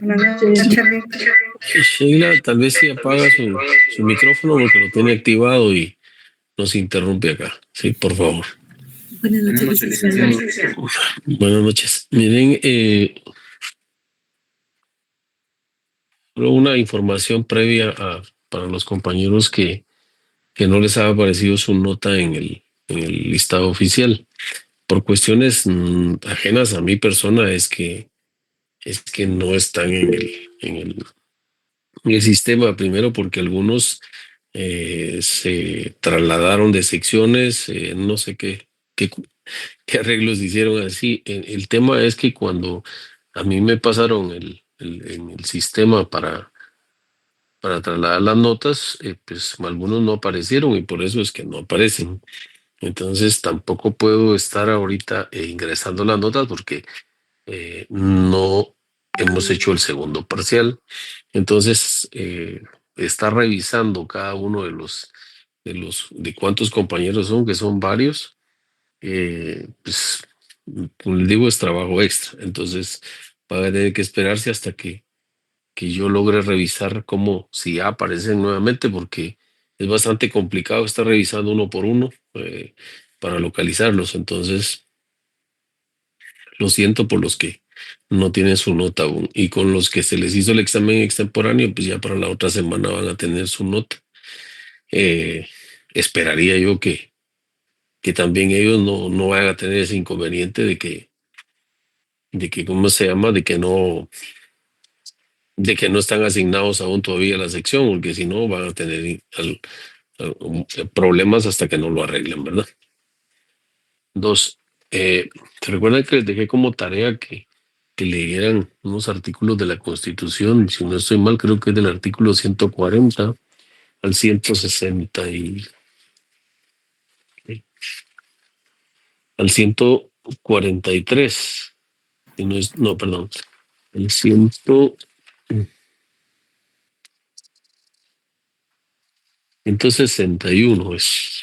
Buenas noches, Charlie. Sheila, tal vez si apaga su micrófono porque lo tiene activado y nos interrumpe acá. Sí, por favor. Buenas Buenas noches, noches, licenciado. licenciado. Buenas noches. Miren, solo una información previa para los compañeros que no les ha aparecido su nota en el listado oficial. Por cuestiones ajenas a mi persona es que no están en el sistema, primero porque algunos se trasladaron de secciones, no sé qué, qué arreglos hicieron así. El tema es que cuando a mí me pasaron en el sistema para trasladar las notas, pues algunos no aparecieron y por eso es que no aparecen. Entonces tampoco puedo estar ahorita ingresando las notas porque no hemos hecho el segundo parcial. Entonces, está revisando cada uno de cuántos compañeros son, que son varios, pues, como les digo, es trabajo extra. Entonces, va a tener que esperarse hasta que yo logre revisar si ya aparecen nuevamente, porque es bastante complicado estar revisando uno por uno para localizarlos. Entonces, lo siento por los que no tienen su nota aún. Y con los que se les hizo el examen extemporáneo, pues ya para la otra semana van a tener su nota. Eh, Esperaría yo que también ellos no van a tener ese inconveniente de que, ¿cómo se llama? De que no están asignados aún todavía a la sección, porque si no van a tener problemas hasta que no lo arreglen, ¿verdad? Dos, ¿se recuerdan que les dejé como tarea que leyeran unos artículos de la Constitución? Si no estoy mal, creo que es del artículo 140 al 160 al 143. Si no, perdón, el 161 es.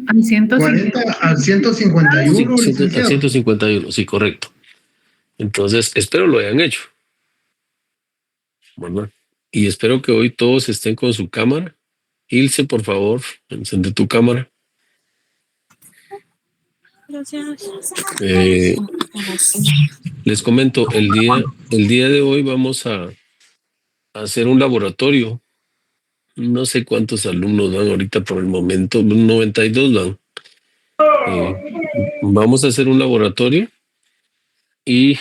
Al 150. 40 al 151, Al licenciado. 151, sí, correcto. Entonces, espero lo hayan hecho, ¿verdad? Y espero que hoy todos estén con su cámara. Ilse, por favor, encende tu cámara. Gracias. Eh, Les comento, el día de hoy vamos a hacer un laboratorio. No sé cuántos alumnos van ahorita por el momento, 92 van. Eh, Vamos a hacer un laboratorio y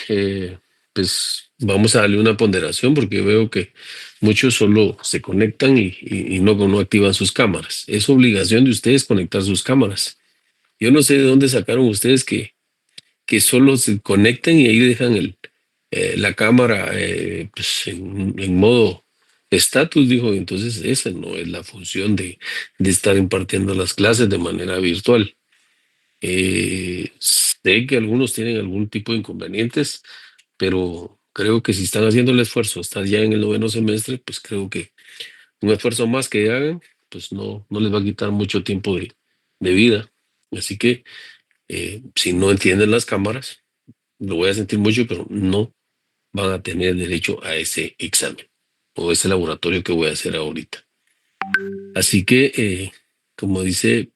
pues vamos a darle una ponderación porque veo que muchos solo se conectan y no activan sus cámaras. Es obligación de ustedes conectar sus cámaras. Yo no sé de dónde sacaron ustedes que solo se conecten y ahí dejan la cámara pues en modo estatus, dijo. Entonces esa no es la función de estar impartiendo las clases de manera virtual. Sé que algunos tienen algún tipo de inconvenientes, pero creo que si están haciendo el esfuerzo, estar ya en el noveno semestre, pues creo que un esfuerzo más que hagan, pues no les va a quitar mucho tiempo de vida. Así que si no entienden las cámaras, lo voy a sentir mucho, pero no van a tener derecho a ese examen o ese laboratorio que voy a hacer ahorita. Así que, como dice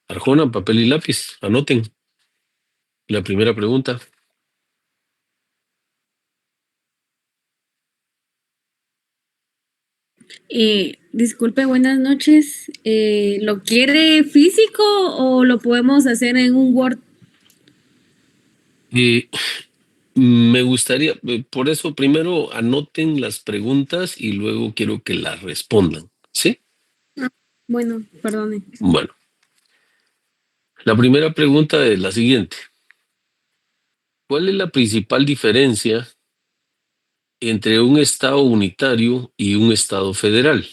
Arjona, papel y lápiz, anoten la primera pregunta. Disculpe, buenas noches. ¿Lo quiere físico o lo podemos hacer en un Word? Me gustaría, por eso primero anoten las preguntas y luego quiero que las respondan, ¿sí? Bueno, perdone. Bueno, la primera pregunta es la siguiente. ¿Cuál es la principal diferencia entre un estado unitario y un estado federal?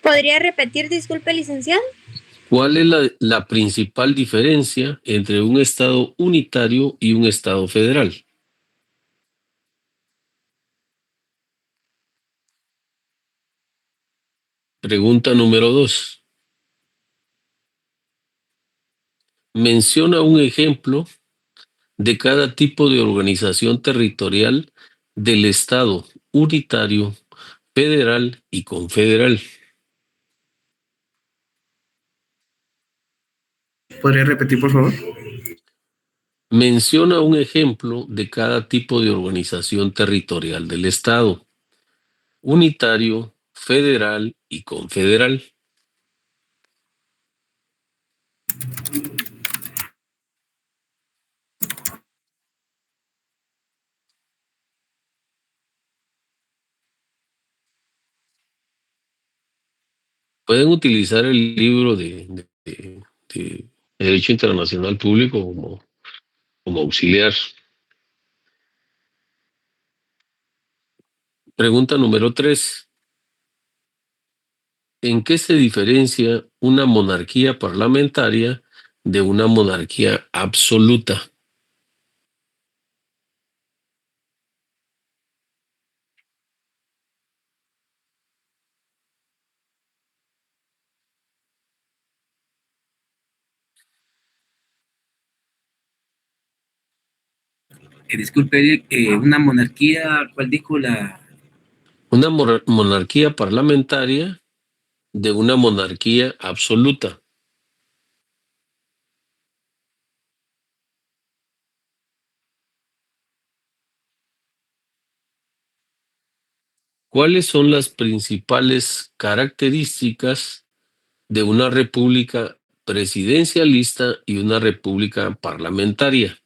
¿Podría repetir, disculpe, licenciado? ¿Cuál es la principal diferencia entre un estado unitario y un estado federal? Pregunta número 2. Menciona un ejemplo de cada tipo de organización territorial del Estado: unitario, federal y confederal. ¿Podría repetir, por favor? Menciona un ejemplo de cada tipo de organización territorial del Estado: unitario, federal y confederal. Pueden utilizar el libro de Derecho Internacional Público como auxiliar. Pregunta número 3. ¿En qué se diferencia una monarquía parlamentaria de una monarquía absoluta? Disculpe, una monarquía, ¿cuál dijo la...? Una monarquía parlamentaria de una monarquía absoluta. ¿Cuáles son las principales características de una república presidencialista y una república parlamentaria?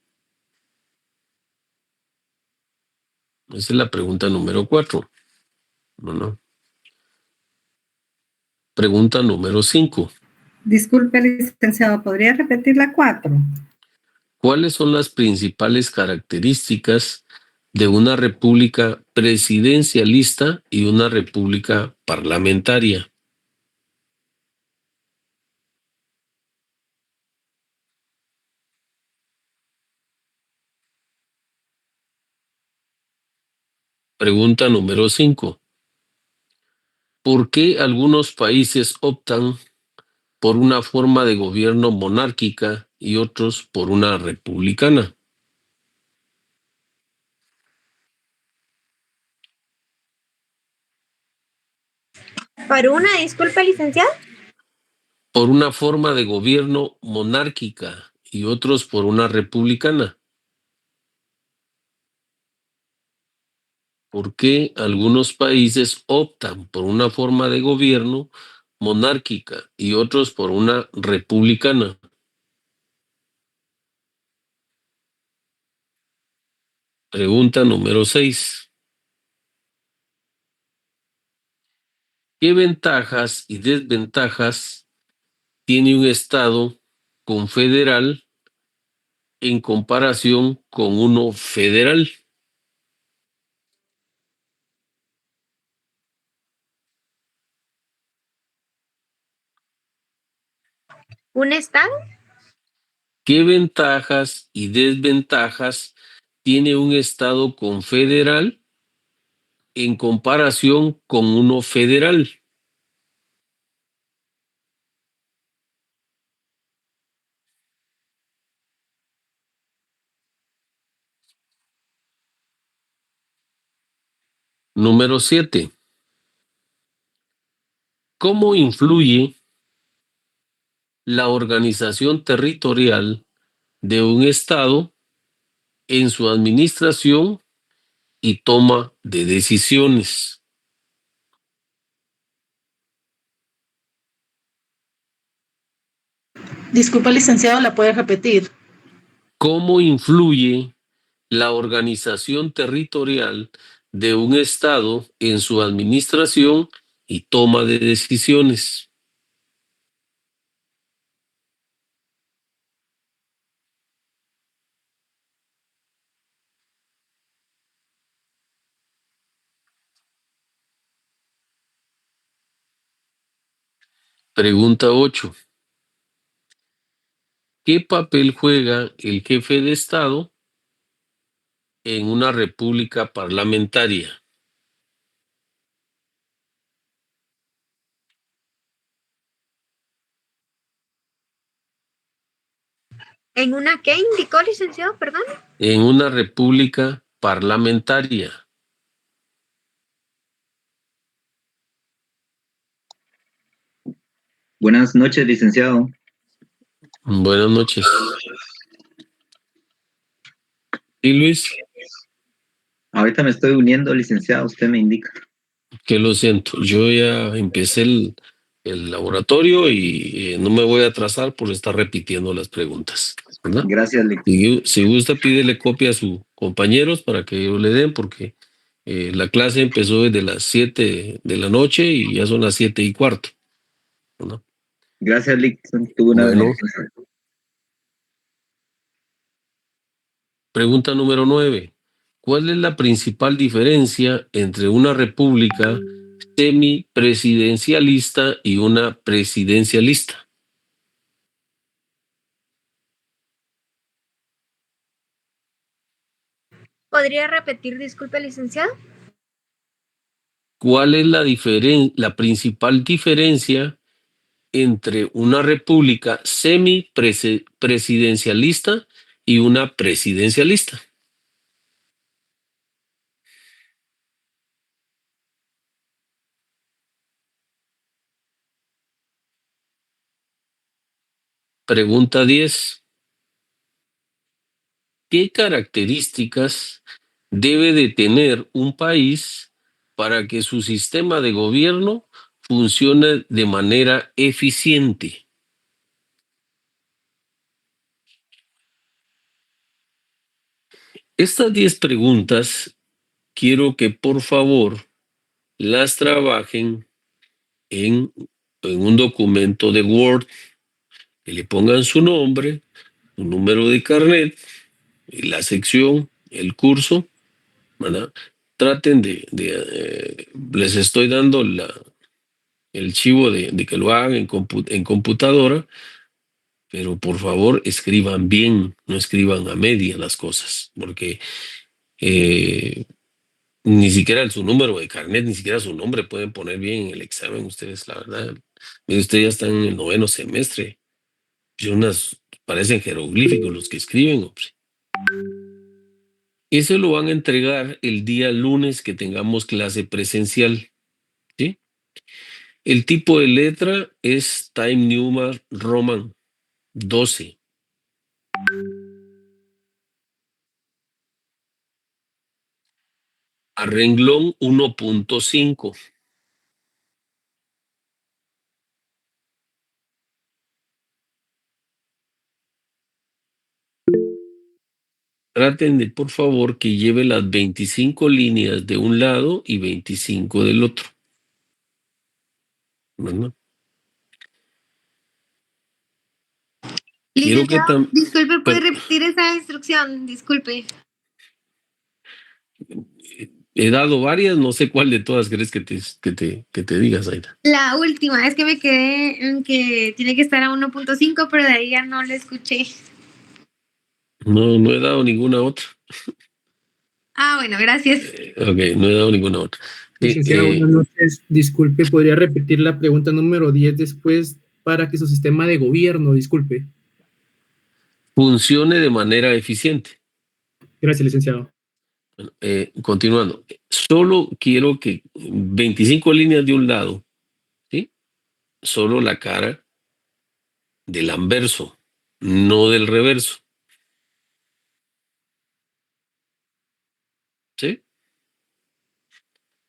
Esa es la pregunta número 4. No. Pregunta número 5. Disculpe, licenciado, ¿podría repetir la 4? ¿Cuáles son las principales características de una república presidencialista y una república parlamentaria? Pregunta número 5. ¿Por qué algunos países optan por una forma de gobierno monárquica y otros por una republicana? ¿Por una disculpe, licenciado? Por una forma de gobierno monárquica y otros por una republicana. ¿Por qué algunos países optan por una forma de gobierno monárquica y otros por una republicana? Pregunta número 6. ¿Qué ventajas y desventajas tiene un Estado confederal en comparación con uno federal? ¿Un estado? ¿Qué ventajas y desventajas tiene un Estado confederal en comparación con uno federal? Número 7. ¿Cómo influye la organización territorial de un Estado en su administración y toma de decisiones? Disculpa, licenciado, ¿la puede repetir? ¿Cómo influye la organización territorial de un Estado en su administración y toma de decisiones? Pregunta 8. ¿Qué papel juega el jefe de Estado en una república parlamentaria? ¿En una qué indicó, licenciado? Perdón. En una república parlamentaria. Buenas noches, licenciado. Buenas noches. ¿Y Luis? Ahorita me estoy uniendo, licenciado, usted me indica. Que lo siento, yo ya empecé el laboratorio y no me voy a atrasar por estar repitiendo las preguntas, ¿verdad? Gracias, licenciado. Si gusta, pídele copia a sus compañeros para que ellos le den, porque la clase empezó desde las 7 de la noche y ya son las 7:15, ¿no? Gracias, licenciado. Tuve una Bueno. beneficia. Pregunta número 9. ¿Cuál es la principal diferencia entre una república semipresidencialista y una presidencialista? ¿Podría repetir, disculpe, licenciado? ¿Cuál es la principal diferencia entre una república semipresidencialista y una presidencialista? Pregunta 10. ¿Qué características debe de tener un país para que su sistema de gobierno funcione de manera eficiente? Estas 10 preguntas quiero que por favor las trabajen en un documento de Word, que le pongan su nombre, su número de carnet, y la sección, el curso, ¿verdad? Traten les estoy dando el chivo de que lo hagan en computadora, pero por favor escriban bien, no escriban a media las cosas, porque ni siquiera su número de carnet, ni siquiera su nombre pueden poner bien en el examen ustedes, la verdad. Mire, ustedes ya están en el 9º semestre. Parecen jeroglíficos los que escriben, hombre. Eso lo van a entregar el día lunes que tengamos clase presencial, ¿sí? El tipo de letra es Time New Roman 12. A renglón 1.5. Traten de, por favor, que lleve las 25 líneas de un lado y 25 del otro. ¿Verdad? Quiero que Licenciado, disculpe, ¿puede pero- repetir esa instrucción? Disculpe. he dado varias, no sé cuál de todas crees que te digas, Aida. La última, es que me quedé en que tiene que estar a 1.5, pero de ahí ya no le escuché. No he dado ninguna otra. Ah, bueno, gracias. Ok, no he dado ninguna otra. Licenciado, buenas noches. Disculpe, ¿podría repetir la pregunta número 10 después para que su sistema de gobierno, disculpe? Funcione de manera eficiente. Gracias, licenciado. Bueno, continuando. Solo quiero que 25 líneas de un lado, ¿sí? Solo la cara del anverso, no del reverso. ¿Sí?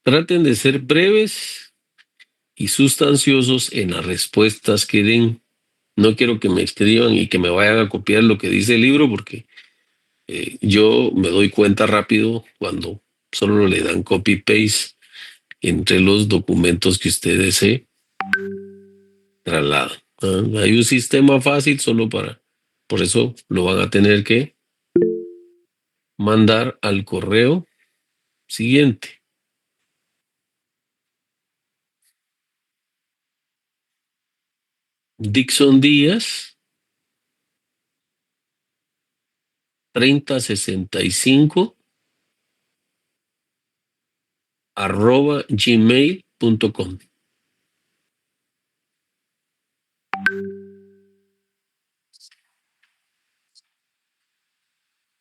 Traten de ser breves y sustanciosos en las respuestas que den. No quiero que me escriban y que me vayan a copiar lo que dice el libro, porque yo me doy cuenta rápido cuando solo le dan copy-paste entre los documentos que ustedes se trasladan. Hay un sistema fácil por eso lo van a tener que mandar al correo siguiente. Dixon Díaz 3065 @gmail.com.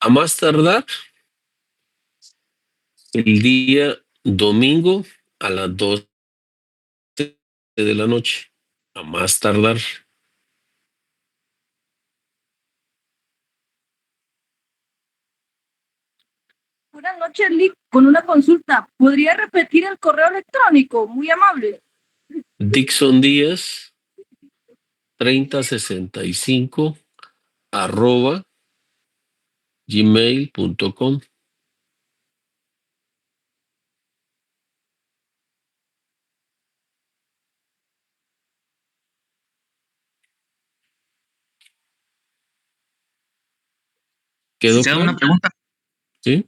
A más tardar el día domingo a las 12 de la noche. A más tardar. Buenas noches, Lick. Con una consulta, ¿podría repetir el correo electrónico? Muy amable. Dixon Díaz 3065 @gmail.com. ¿Quedó Si hago claro? una pregunta. Sí,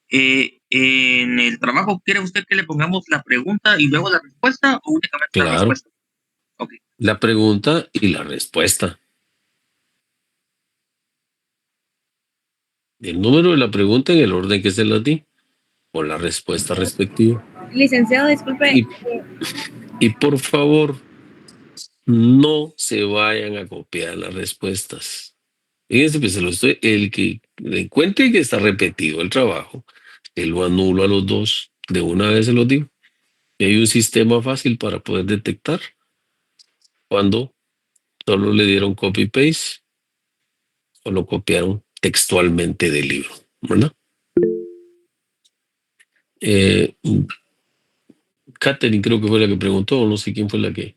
¿En el trabajo quiere usted que le pongamos la pregunta y luego la respuesta o únicamente la claro. respuesta? Ok. La pregunta y la respuesta. El número de la pregunta en el orden que se la di o la respuesta respectiva. Licenciado, disculpe. Y por favor, no se vayan a copiar las respuestas. Fíjense, pues el que le encuentre que está repetido el trabajo, él lo anula a los dos. De una vez se los digo. Y hay un sistema fácil para poder detectar cuando solo le dieron copy-paste o lo copiaron textualmente del libro, ¿verdad? Katherine creo que fue la que preguntó, o no sé quién fue la que...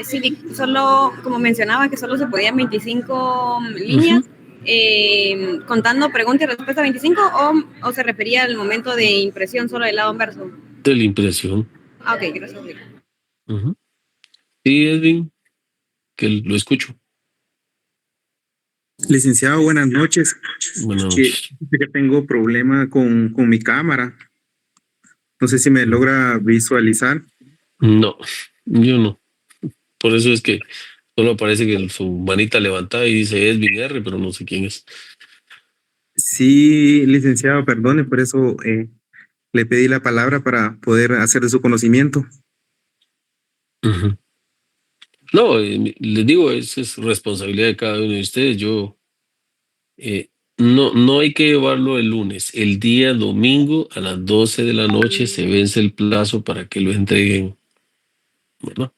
Sí, solo, como mencionaba, que solo se podían 25 líneas, contando pregunta y respuesta 25, o se refería al momento de impresión solo del lado inverso. De la impresión. Ah, ok, gracias. Sí, Edwin, que lo escucho. Licenciado, buenas noches. Buenas noches. Que tengo problema con mi cámara. No sé si me logra visualizar. No, yo no. Por eso es que solo aparece que su manita levantada y dice Edwin R, pero no sé quién es. Sí, licenciado, perdone, por eso le pedí la palabra para poder hacer de su conocimiento. No, les digo, es responsabilidad de cada uno de ustedes. Yo no hay que llevarlo el lunes. El día domingo a las 12 de la noche se vence el plazo para que lo entreguen, ¿verdad?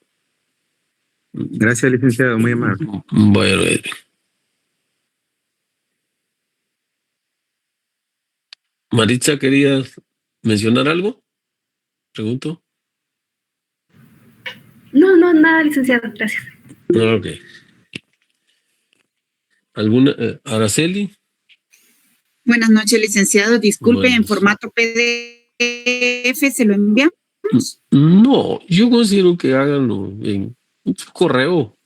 Gracias, licenciado, muy amable. Bueno, Edwin. Maritza, ¿querías mencionar algo? Pregunto. No, nada, licenciado, gracias. Ok. ¿Alguna? Araceli. Buenas noches, licenciado. Disculpe, Buenas. ¿en formato PDF se lo enviamos? No, yo considero que háganlo en su correo.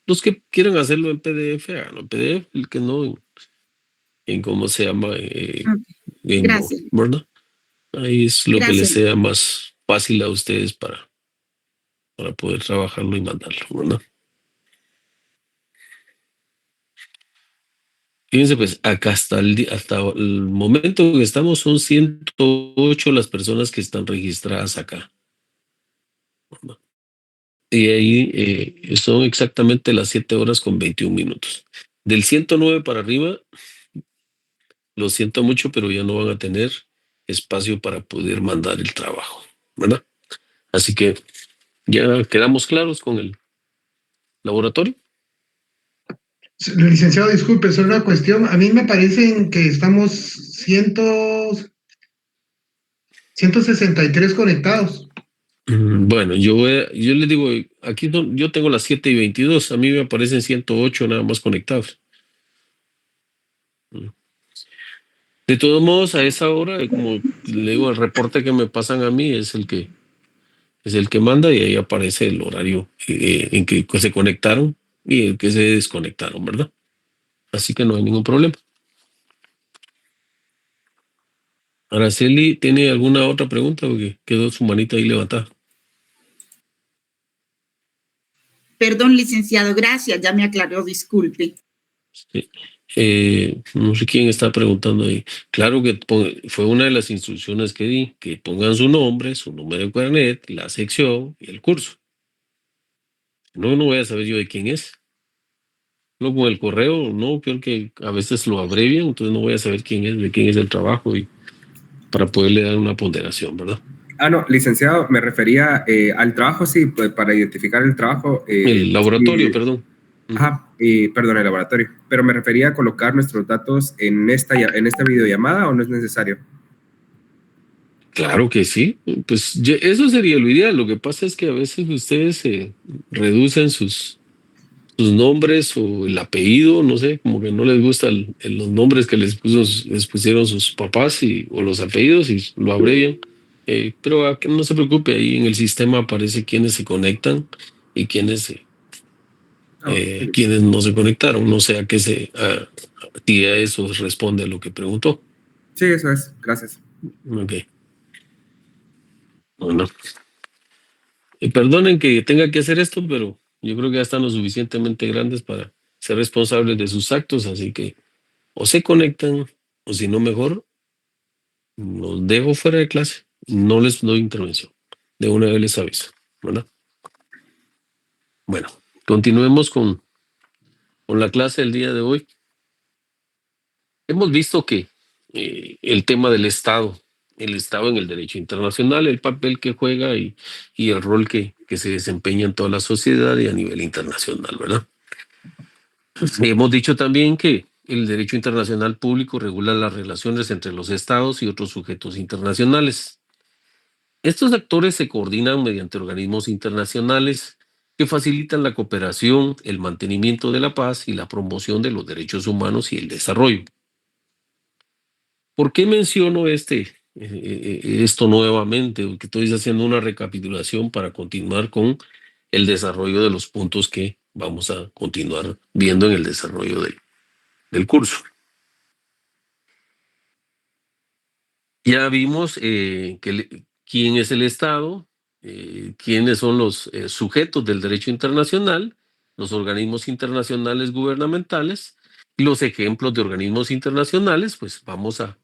Los que quieran hacerlo en PDF, háganlo en PDF. El que no, en cómo se llama, Gracias. ¿verdad? Ahí es lo que les Gracias. sea más fácil a ustedes para poder trabajarlo y mandarlo, ¿verdad? Fíjense, pues, acá hasta el momento que estamos son 108 las personas que están registradas acá. ¿Verdad? Y ahí son exactamente las 7:21. Del 109 para arriba, lo siento mucho, pero ya no van a tener espacio para poder mandar el trabajo, ¿verdad? Así que ya quedamos claros con el laboratorio. Licenciado, disculpe, solo una cuestión. A mí me parecen que estamos 163 conectados. Bueno, yo les digo, aquí yo tengo las 7:22, a mí me aparecen 108 nada más conectados. De todos modos, a esa hora, como le digo, el reporte que me pasan a mí es el que manda y ahí aparece el horario en que se conectaron y el que se desconectaron, ¿verdad? Así que no hay ningún problema. Araceli, ¿tiene alguna otra pregunta? Porque quedó su manita ahí levantada. Perdón, licenciado, gracias, ya me aclaró, disculpe. Sí. No sé quién está preguntando ahí. Claro que fue una de las instrucciones que di, que pongan su nombre, su número de carnet, la sección y el curso. No voy a saber yo de quién es. Luego con el correo, no, creo que a veces lo abrevian, entonces no voy a saber de quién es el trabajo y para poderle dar una ponderación, ¿verdad? No, licenciado, me refería al trabajo, sí, pues, para identificar el trabajo. El laboratorio, perdón. Ajá, perdón, el laboratorio. Pero me refería a colocar nuestros datos en esta videollamada, ¿o no es necesario? Claro que sí, pues eso sería lo ideal. Lo que pasa es que a veces ustedes reducen sus nombres o el apellido, no sé, como que no les gustan los nombres que les pusieron sus papás o los apellidos y lo abrevian. Pero que no se preocupe, ahí en el sistema aparece quiénes se conectan y quiénes no se conectaron. No sé si a eso responde a lo que preguntó. Sí, eso es. Gracias. Ok. Bueno. Perdonen que tenga que hacer esto, pero yo creo que ya están lo suficientemente grandes para ser responsables de sus actos, así que o se conectan, o si no mejor, los dejo fuera de clase. No les doy intervención. De una vez les aviso, ¿verdad? Bueno, continuemos con la clase del día de hoy. Hemos visto que el tema del Estado, el Estado en el derecho internacional, el papel que juega y el rol que se desempeña en toda la sociedad y a nivel internacional, ¿verdad? Hemos dicho también que el derecho internacional público regula las relaciones entre los estados y otros sujetos internacionales. Estos actores se coordinan mediante organismos internacionales que facilitan la cooperación, el mantenimiento de la paz y la promoción de los derechos humanos y el desarrollo. ¿Por qué menciono esto nuevamente? Porque estoy haciendo una recapitulación para continuar con el desarrollo de los puntos que vamos a continuar viendo en el desarrollo del curso. Ya vimos quién es el Estado, quiénes son los sujetos del derecho internacional, los organismos internacionales gubernamentales y los ejemplos de organismos internacionales. Pues vamos a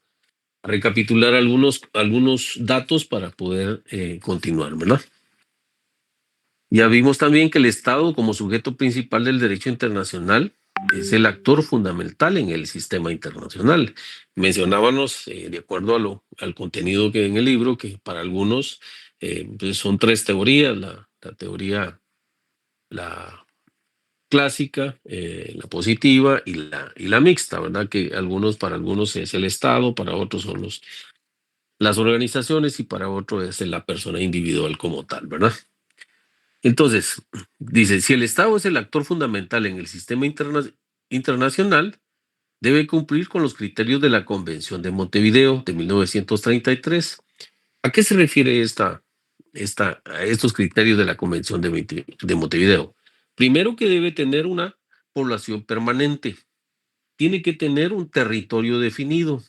recapitular algunos datos para poder continuar, ¿verdad? Ya vimos también que el Estado, como sujeto principal del derecho internacional, es el actor fundamental en el sistema internacional. Mencionábamos, de acuerdo al contenido que en el libro, que para algunos pues son tres teorías: la teoría clásica, la positiva y la mixta, ¿verdad? Que para algunos es el Estado, para otros son las organizaciones y para otros es la persona individual como tal, ¿verdad? Entonces, dice, si el Estado es el actor fundamental en el sistema internacional, debe cumplir con los criterios de la Convención de Montevideo de 1933. ¿A qué se refiere a estos criterios de la Convención de Montevideo? Primero, que debe tener una población permanente, tiene que tener un territorio definido,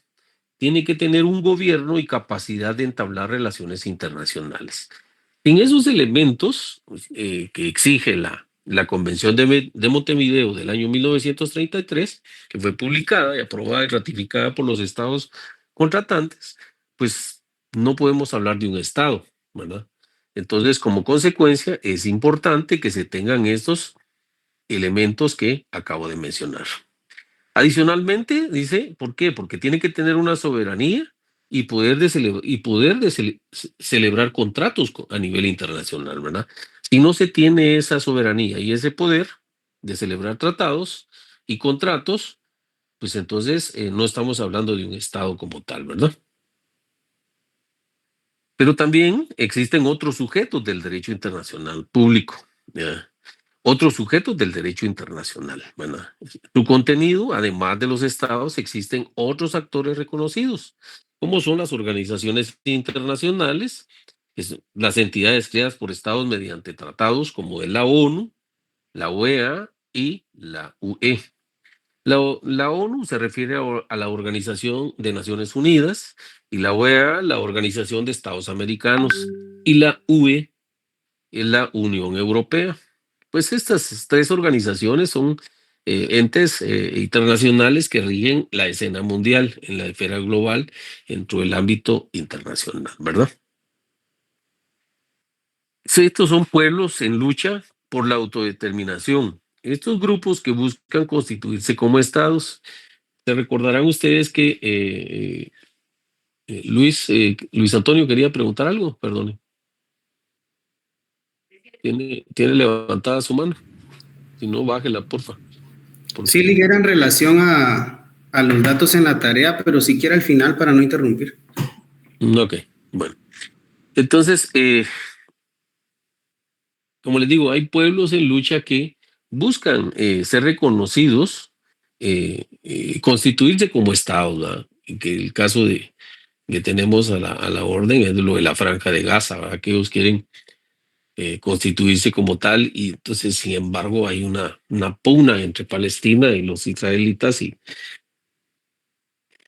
tiene que tener un gobierno y capacidad de entablar relaciones internacionales. En esos elementos que exige la Convención de Montevideo del año 1933, que fue publicada y aprobada y ratificada por los estados contratantes, pues no podemos hablar de un Estado, ¿verdad? Entonces, como consecuencia, es importante que se tengan estos elementos que acabo de mencionar. Adicionalmente, dice, ¿por qué? Porque tiene que tener una soberanía y poder celebrar contratos a nivel internacional, ¿verdad? Si no se tiene esa soberanía y ese poder de celebrar tratados y contratos, pues entonces no estamos hablando de un Estado como tal, ¿verdad? Pero también existen otros sujetos del derecho internacional público, ¿ya? Otros sujetos del derecho internacional. Bueno, su contenido, además de los estados, existen otros actores reconocidos, como son las organizaciones internacionales, las entidades creadas por estados mediante tratados como de la ONU, la OEA y la UE. La ONU se refiere a la Organización de Naciones Unidas, y la OEA, la Organización de Estados Americanos, y la UE es la Unión Europea. Pues estas tres organizaciones son entes internacionales que rigen la escena mundial en la esfera global dentro del ámbito internacional, ¿verdad? Estos son pueblos en lucha por la autodeterminación, estos grupos que buscan constituirse como estados, se recordarán ustedes que Luis Antonio quería preguntar algo, perdone. Tiene levantada su mano. Si no, bájela, porfa. Sí, ligera en relación a los datos en la tarea, pero si quiere al final para no interrumpir. Ok, bueno. Entonces, como les digo, hay pueblos en lucha que buscan ser reconocidos, constituirse como estados, ¿verdad? Que el caso que tenemos a la orden es lo de la Franja de Gaza, ¿verdad? Que ellos quieren constituirse como tal, y entonces, sin embargo, hay una pugna entre Palestina y los israelitas,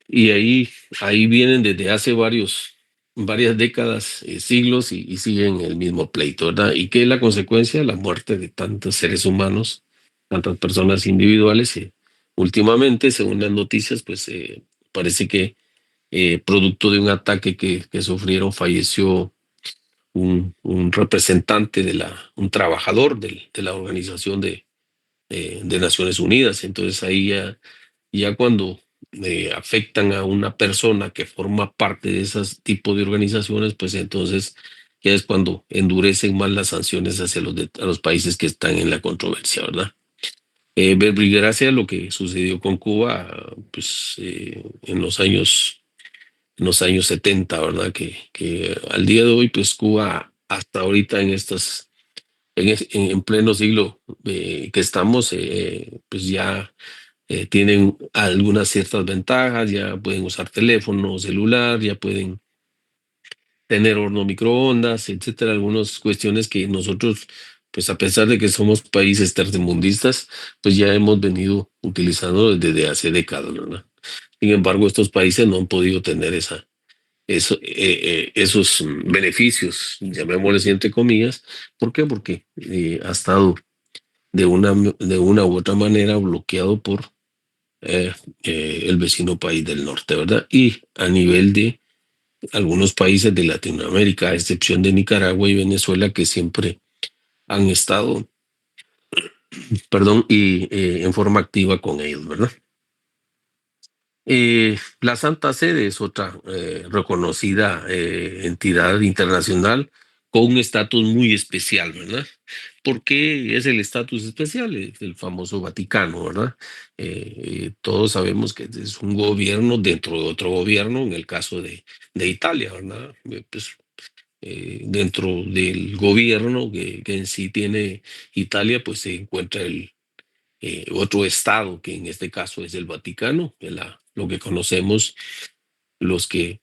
y ahí vienen desde hace varias décadas, siglos, y siguen el mismo pleito, ¿verdad? Y que es la consecuencia de la muerte de tantos seres humanos, tantas personas individuales, y últimamente, según las noticias, pues parece que producto de un ataque que sufrieron, falleció un representante un trabajador de la Organización de Naciones Unidas. Entonces ahí ya cuando afectan a una persona que forma parte de esos tipos de organizaciones, pues entonces ya es cuando endurecen más las sanciones hacia a los países que están en la controversia, ¿verdad? Gracias a lo que sucedió con Cuba, pues en los años 70, ¿verdad? Que al día de hoy, pues Cuba, hasta ahorita en pleno siglo que estamos, pues ya tienen algunas ciertas ventajas, ya pueden usar teléfono celular, ya pueden tener horno microondas, etcétera, algunas cuestiones que nosotros, pues a pesar de que somos países tercermundistas, pues ya hemos venido utilizando desde hace décadas, ¿verdad? Sin embargo, estos países no han podido tener esos beneficios, llamémosles entre comillas. ¿Por qué? Porque ha estado de una u otra manera bloqueado por el vecino país del norte, ¿verdad? Y a nivel de algunos países de Latinoamérica, a excepción de Nicaragua y Venezuela, que siempre han estado, y en forma activa con ellos, ¿verdad? La Santa Sede es otra reconocida entidad internacional con un estatus muy especial, ¿verdad? ¿Por qué es el estatus especial? Es el famoso Vaticano, ¿verdad? Todos sabemos que es un gobierno dentro de otro gobierno, en el caso de Italia, ¿verdad? Pues, dentro del gobierno que en sí tiene Italia, pues se encuentra otro estado, que en este caso es el Vaticano, lo que conocemos los que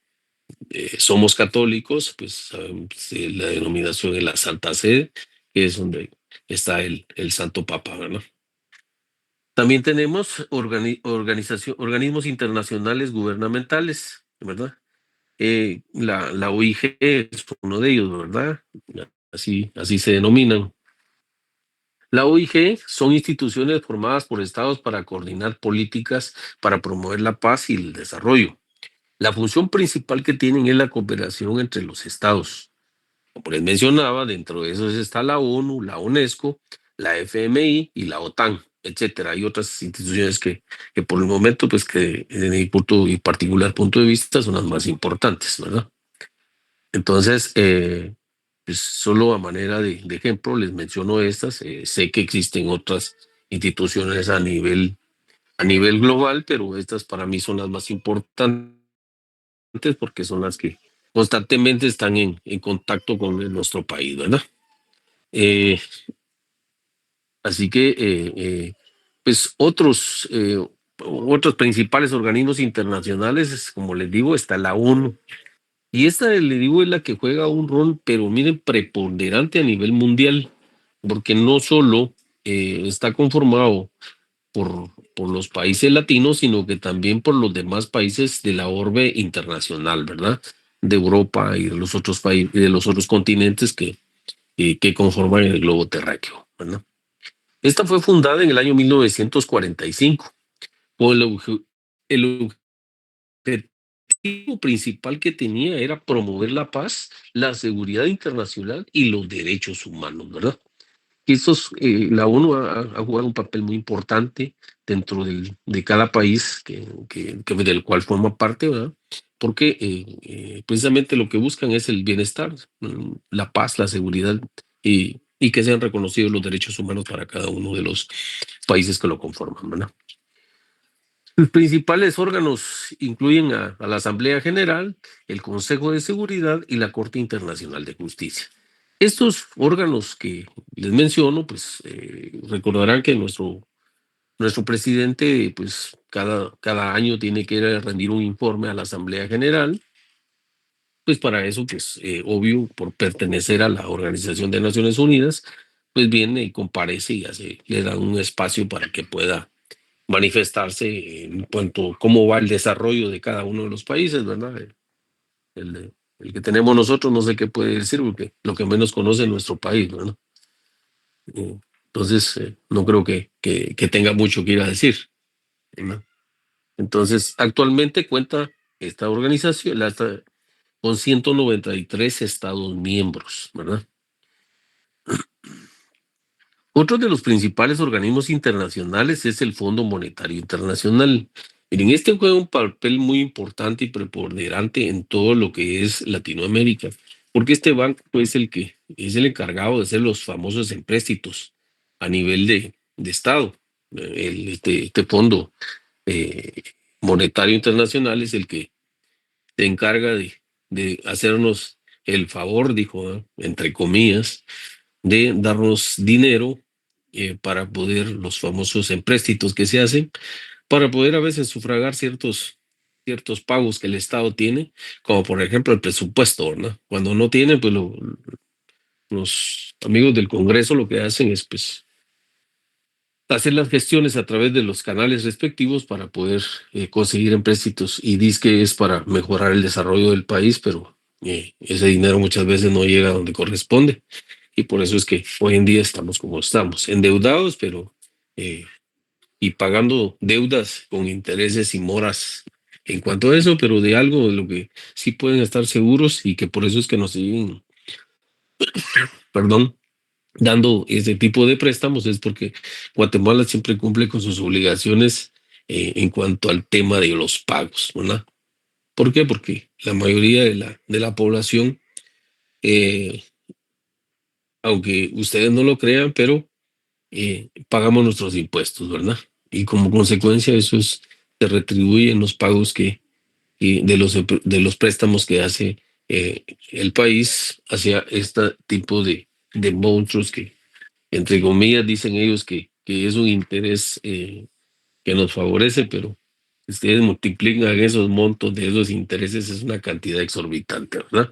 somos católicos, pues sabemos la denominación de la Santa Sede, que es donde está el Santo Papa, ¿verdad? También tenemos organismos internacionales gubernamentales, ¿verdad? La OIG es uno de ellos, ¿verdad? Así se denominan. La OIG son instituciones formadas por estados para coordinar políticas para promover la paz y el desarrollo. La función principal que tienen es la cooperación entre los estados. Como les mencionaba, dentro de esos está la ONU, la UNESCO, la FMI y la OTAN, etcétera. Hay otras instituciones que por el momento, pues que en mi particular punto de vista son las más importantes, ¿verdad? Entonces, pues solo a manera de ejemplo les menciono estas. Sé que existen otras instituciones a nivel global, pero estas para mí son las más importantes porque son las que constantemente están en contacto con nuestro país, ¿verdad? Así que, pues otros principales organismos internacionales, como les digo, está la ONU. Y esta, le digo, es la que juega un rol, pero miren, preponderante a nivel mundial, porque no solo está conformado por los países latinos, sino que también por los demás países de la orbe internacional, ¿verdad? De Europa y de los otros países, de los otros continentes que conforman el globo terráqueo, ¿verdad? Esta fue fundada en el año 1945 con el objetivo principal que tenía era promover la paz, la seguridad internacional y los derechos humanos, ¿verdad? que la ONU ha jugado un papel muy importante dentro de cada país del cual forma parte, ¿verdad? Porque precisamente lo que buscan es el bienestar, la paz, la seguridad y que sean reconocidos los derechos humanos para cada uno de los países que lo conforman, ¿verdad? Los principales órganos incluyen a la Asamblea General, el Consejo de Seguridad y la Corte Internacional de Justicia. Estos órganos que les menciono, pues recordarán que nuestro presidente, pues cada año tiene que rendir un informe a la Asamblea General. Pues para eso, pues obvio, por pertenecer a la Organización de Naciones Unidas, pues viene y comparece y le dan un espacio para que pueda manifestarse en cuanto a cómo va el desarrollo de cada uno de los países, ¿verdad? El que tenemos nosotros no sé qué puede decir, porque lo que menos conoce es nuestro país, ¿verdad? Entonces, no creo que tenga mucho que ir a decir, ¿verdad? Entonces, actualmente cuenta esta organización con 193 estados miembros, ¿verdad? Otro de los principales organismos internacionales es el Fondo Monetario Internacional. Miren, este juega un papel muy importante y preponderante en todo lo que es Latinoamérica, porque este banco es el encargado de hacer los famosos empréstitos a nivel de Estado. Este Fondo Monetario Internacional es el que se encarga de hacernos el favor, dijo, entre comillas, de darnos dinero para poder, los famosos empréstitos que se hacen, para poder a veces sufragar ciertos pagos que el Estado tiene, como por ejemplo el presupuesto, ¿verdad? Cuando no tiene, pues los amigos del Congreso lo que hacen es pues hacer las gestiones a través de los canales respectivos para poder conseguir empréstitos, y dice que es para mejorar el desarrollo del país, pero ese dinero muchas veces no llega a donde corresponde. Y por eso es que hoy en día estamos como estamos, endeudados, pero y pagando deudas con intereses y moras en cuanto a eso, pero de algo de lo que sí pueden estar seguros, y que por eso es que nos siguen, dando ese tipo de préstamos, es porque Guatemala siempre cumple con sus obligaciones en cuanto al tema de los pagos, ¿verdad? ¿Por qué? Porque la mayoría de la población, aunque ustedes no lo crean, pero pagamos nuestros impuestos, ¿verdad? Y como consecuencia eso se retribuye en los pagos de los préstamos que hace el país hacia este tipo de monstruos que, entre comillas, dicen ellos que es un interés que nos favorece, pero ustedes multiplican esos montos de esos intereses, es una cantidad exorbitante, ¿verdad?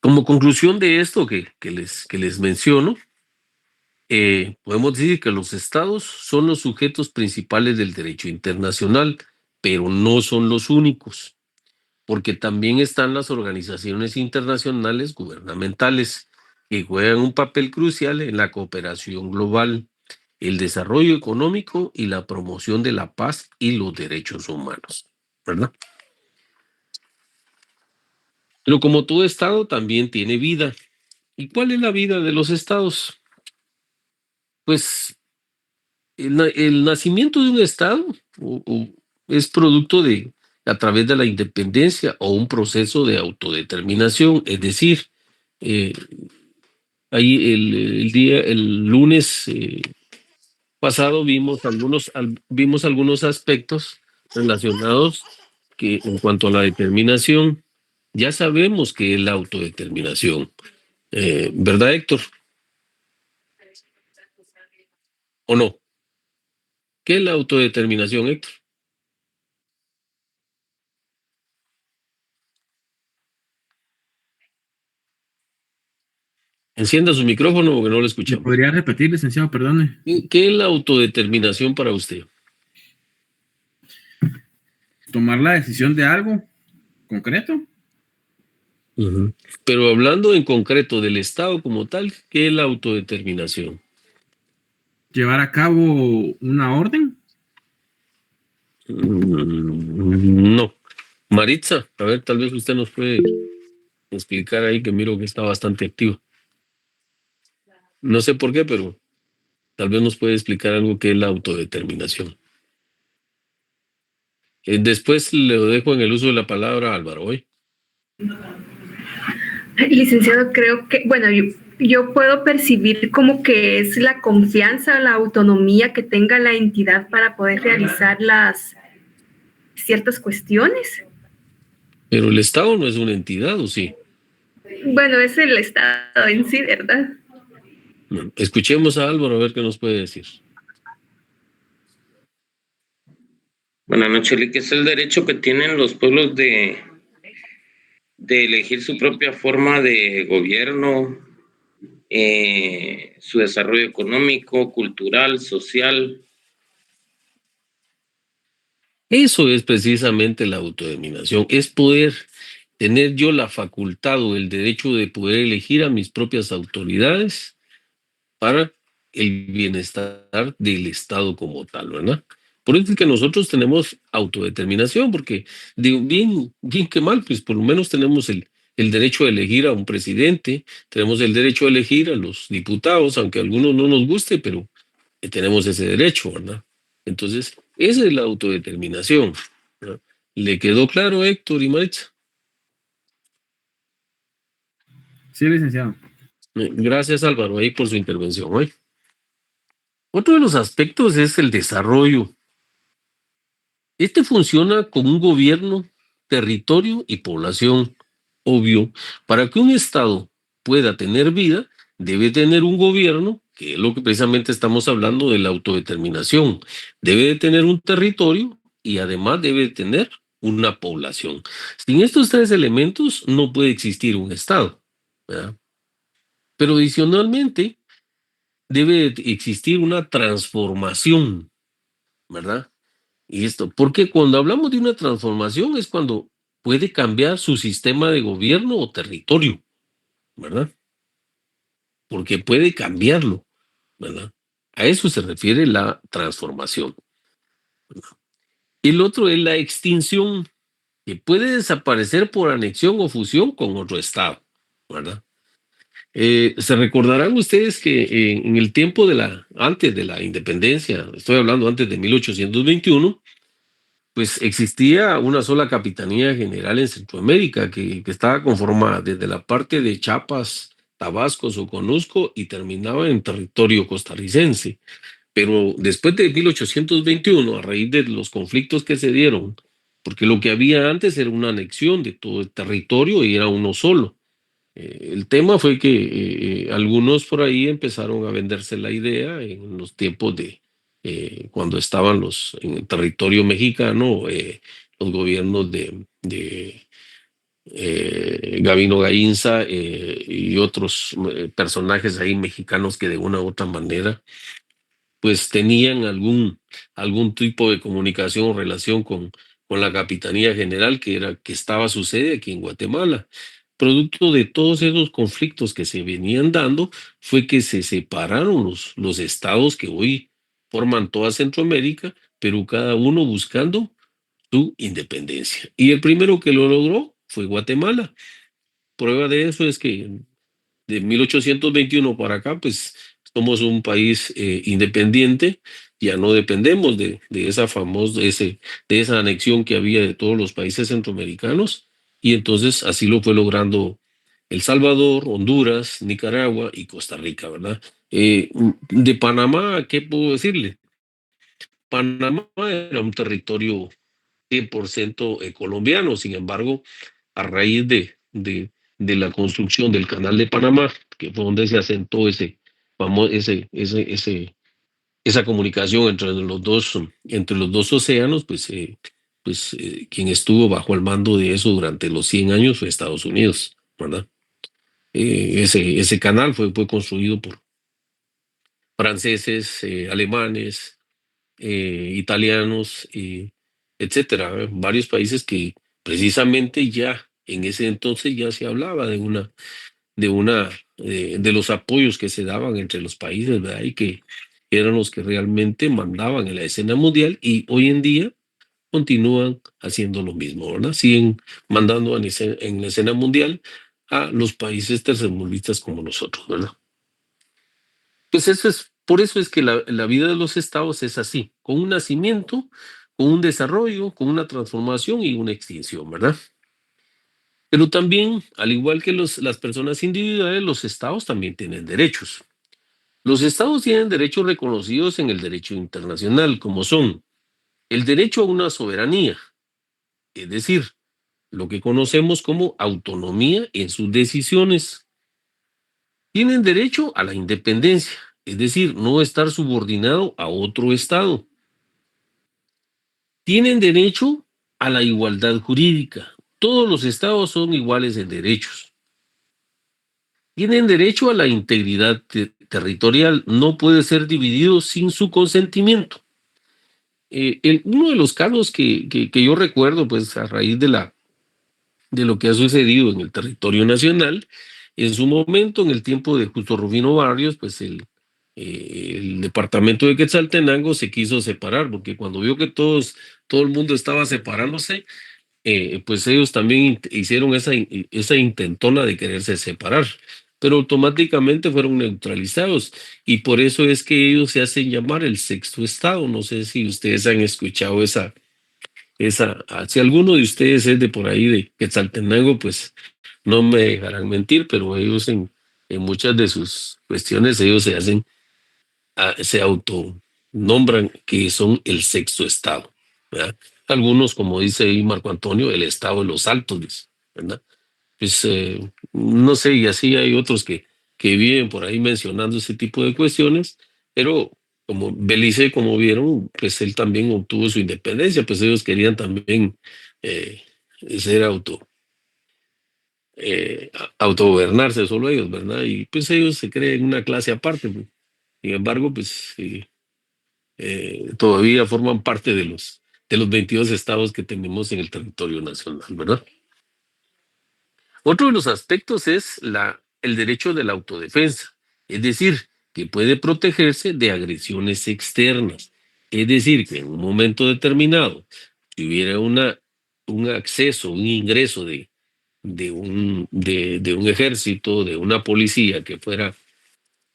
Como conclusión de esto que les menciono, podemos decir que los estados son los sujetos principales del derecho internacional, pero no son los únicos, porque también están las organizaciones internacionales gubernamentales que juegan un papel crucial en la cooperación global, el desarrollo económico y la promoción de la paz y los derechos humanos, ¿verdad? Pero como todo estado también tiene vida. ¿Y cuál es la vida de los estados? Pues el nacimiento de un estado es producto a través de la independencia o un proceso de autodeterminación, es decir, ahí el lunes pasado vimos algunos aspectos relacionados que en cuanto a la determinación, ya sabemos que es la autodeterminación, ¿verdad, Héctor? ¿O no? ¿Qué es la autodeterminación, Héctor? Encienda su micrófono porque no lo escuchamos. ¿Podría repetir, licenciado? Perdone. ¿Qué es la autodeterminación para usted? Tomar la decisión de algo concreto. Pero hablando en concreto del Estado como tal, ¿qué es la autodeterminación? ¿Llevar a cabo una orden? No. Maritza, a ver, tal vez usted nos puede explicar ahí, que miro que está bastante activo. No sé por qué, pero tal vez nos puede explicar algo que es la autodeterminación. Después le dejo en el uso de la palabra a Álvaro hoy. Licenciado, creo que, bueno, yo puedo percibir como que es la confianza, la autonomía que tenga la entidad para poder realizar las ciertas cuestiones. Pero el Estado no es una entidad, ¿o sí? Bueno, es el Estado en sí, ¿verdad? No. Escuchemos a Álvaro a ver qué nos puede decir. Buenas noches, Lick. Es el derecho que tienen los pueblos de elegir su propia forma de gobierno, su desarrollo económico, cultural, social. Eso es precisamente la autodeterminación, es poder tener yo la facultad o el derecho de poder elegir a mis propias autoridades para el bienestar del Estado como tal, ¿verdad? Por eso es que nosotros tenemos autodeterminación, porque digo, bien que mal, pues por lo menos tenemos el derecho a elegir a un presidente, tenemos el derecho a elegir a los diputados, aunque a algunos no nos guste, pero tenemos ese derecho, ¿verdad? Entonces, esa es la autodeterminación, ¿verdad? ¿Le quedó claro, Héctor y Maritza? Sí, licenciado. Gracias, Álvaro, ahí por su intervención hoy. Otro de los aspectos es el desarrollo. Este funciona con un gobierno, territorio y población. Obvio, para que un Estado pueda tener vida, debe tener un gobierno, que es lo que precisamente estamos hablando de la autodeterminación. Debe de tener un territorio y además debe de tener una población. Sin estos tres elementos no puede existir un Estado, ¿verdad? Pero adicionalmente debe de existir una transformación, ¿verdad? Y esto, porque cuando hablamos de una transformación es cuando puede cambiar su sistema de gobierno o territorio, ¿verdad? Porque puede cambiarlo, ¿verdad? A eso se refiere la transformación. El otro es la extinción, que puede desaparecer por anexión o fusión con otro estado, ¿verdad? Se recordarán ustedes que en el tiempo antes de la independencia, estoy hablando antes de 1821, pues existía una sola capitanía general en Centroamérica que estaba conformada desde la parte de Chiapas, Tabasco, Soconusco y terminaba en territorio costarricense. Pero después de 1821, a raíz de los conflictos que se dieron, porque lo que había antes era una anexión de todo el territorio y era uno solo. El tema fue que algunos por ahí empezaron a venderse la idea en los tiempos de cuando estaban en el territorio mexicano, los gobiernos de Gabino Gainza y otros personajes ahí mexicanos que de una u otra manera pues tenían algún tipo de comunicación o relación con la Capitanía General que estaba su sede aquí en Guatemala. Producto de todos esos conflictos que se venían dando fue que se separaron los estados que hoy forman toda Centroamérica, pero cada uno buscando su independencia. Y el primero que lo logró fue Guatemala. Prueba de eso es que de 1821 para acá, pues somos un país independiente, ya no dependemos de esa de esa anexión que había de todos los países centroamericanos, y entonces así lo fue logrando El Salvador, Honduras, Nicaragua y Costa Rica, ¿verdad? De Panamá, ¿qué puedo decirle? Panamá era un territorio 100% colombiano, sin embargo, a raíz de la construcción del Canal de Panamá, que fue donde se asentó esa comunicación entre los dos océanos, pues quien estuvo bajo el mando de eso durante los 100 años fue Estados Unidos, ¿verdad? Ese canal fue construido por franceses, alemanes, italianos, etcétera, varios países que precisamente ya en ese entonces ya se hablaba de los apoyos que se daban entre los países, ¿verdad? Y que eran los que realmente mandaban en la escena mundial, y hoy en día continúan haciendo lo mismo, ¿verdad? Siguen mandando en la escena mundial a los países tercermundistas como nosotros, ¿verdad? Pues por eso es que la vida de los estados es así, con un nacimiento, con un desarrollo, con una transformación y una extinción, ¿verdad? Pero también, al igual que las personas individuales, los estados también tienen derechos. Los estados tienen derechos reconocidos en el derecho internacional, como son el derecho a una soberanía, es decir, lo que conocemos como autonomía en sus decisiones. Tienen derecho a la independencia, es decir, no estar subordinado a otro estado. Tienen derecho a la igualdad jurídica. Todos los estados son iguales en derechos. Tienen derecho a la integridad territorial. No puede ser dividido sin su consentimiento. Uno de los casos que yo recuerdo, pues a raíz de lo que ha sucedido en el territorio nacional, en su momento, en el tiempo de Justo Rufino Barrios, pues el departamento de Quetzaltenango se quiso separar, porque cuando vio que todo el mundo estaba separándose, pues ellos también hicieron esa intentona de quererse separar, pero automáticamente fueron neutralizados, y por eso es que ellos se hacen llamar el sexto estado. No sé si ustedes han escuchado si alguno de ustedes es de por ahí de Quetzaltenango, pues no me dejarán mentir, pero ellos en muchas de sus cuestiones, ellos se autonombran que son el sexto estado, ¿verdad? Algunos, como dice ahí Marco Antonio, el estado de los Altos, ¿verdad? Pues no sé, y así hay otros que viven por ahí mencionando ese tipo de cuestiones, pero como Belice, como vieron, pues él también obtuvo su independencia, pues ellos querían también ser autogobernarse solo ellos, ¿verdad? Y pues ellos se creen una clase aparte, pues. Sin embargo, pues todavía forman parte de los 22 estados que tenemos en el territorio nacional, ¿verdad? Otro de los aspectos es el derecho de la autodefensa, es decir, que puede protegerse de agresiones externas. Es decir, que en un momento determinado, si hubiera un acceso, un ingreso de un ejército, de una policía que fuera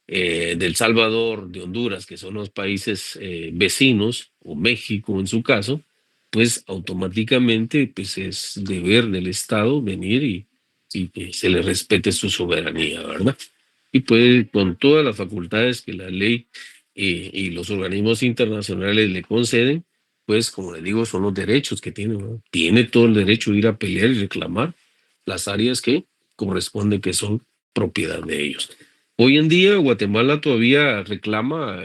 de El Salvador, de Honduras, que son los países vecinos, o México en su caso, pues automáticamente pues es deber del Estado venir y que se le respete su soberanía, ¿verdad? Y puede, con todas las facultades que la ley y los organismos internacionales le conceden, pues como le digo, son los derechos que tiene, ¿no? Tiene todo el derecho de ir a pelear y reclamar las áreas que corresponden, que son propiedad de ellos. Hoy en día Guatemala todavía reclama,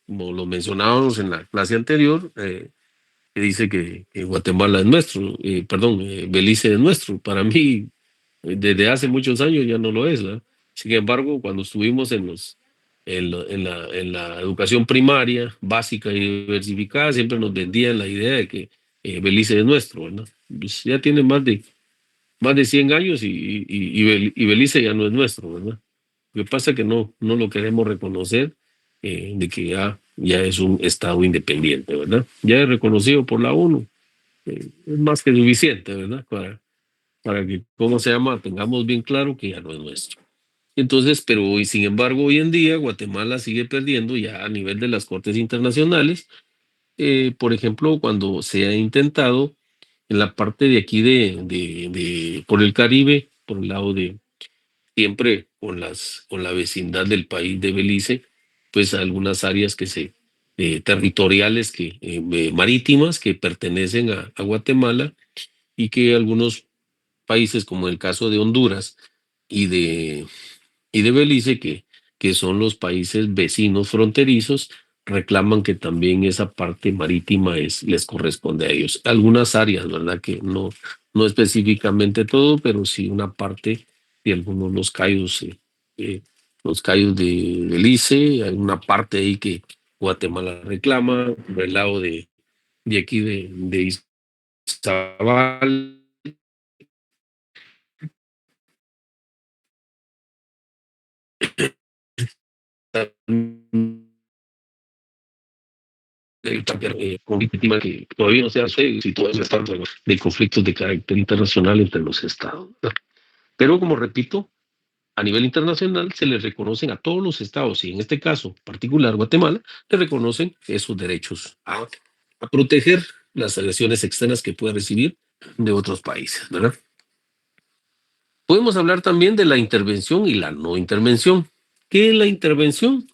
como lo mencionábamos en la clase anterior, que dice que Guatemala es nuestro, Belice es nuestro. Para mí, desde hace muchos años ya no lo es, ¿verdad? Sin embargo, cuando estuvimos en la educación primaria, básica y diversificada, siempre nos vendían la idea de que Belice es nuestro, ¿verdad? Pues ya tiene más de 100 años y Belice ya no es nuestro, ¿verdad? Lo que pasa es que no lo queremos reconocer, de que ya es un estado independiente, ¿verdad? Ya es reconocido por la ONU. Es más que suficiente, ¿verdad? Para que, tengamos bien claro que ya no es nuestro. Entonces, pero hoy, sin embargo, hoy en día Guatemala sigue perdiendo ya a nivel de las cortes internacionales. Por ejemplo, cuando se ha intentado en la parte de aquí por el Caribe, por el lado siempre con la vecindad del país de Belice, pues algunas áreas territoriales marítimas que pertenecen a Guatemala, y que algunos países, como el caso de Honduras y de Belice, que son los países vecinos fronterizos, reclaman que también esa parte marítima les corresponde a ellos. Algunas áreas, ¿verdad? Que no específicamente todo, pero sí una parte de algunos los cayos de Belice. Hay una parte ahí que Guatemala reclama, por el lado de aquí de Izabal. Con víctimas que todavía no se hace situaciones de conflictos de carácter internacional entre los estados, ¿verdad? Pero como repito, a nivel internacional se le reconocen a todos los estados, y en este caso particular Guatemala, le reconocen esos derechos a proteger las agresiones externas que pueda recibir de otros países, ¿verdad? Podemos hablar también de la intervención y la no intervención. ¿Qué es la intervención?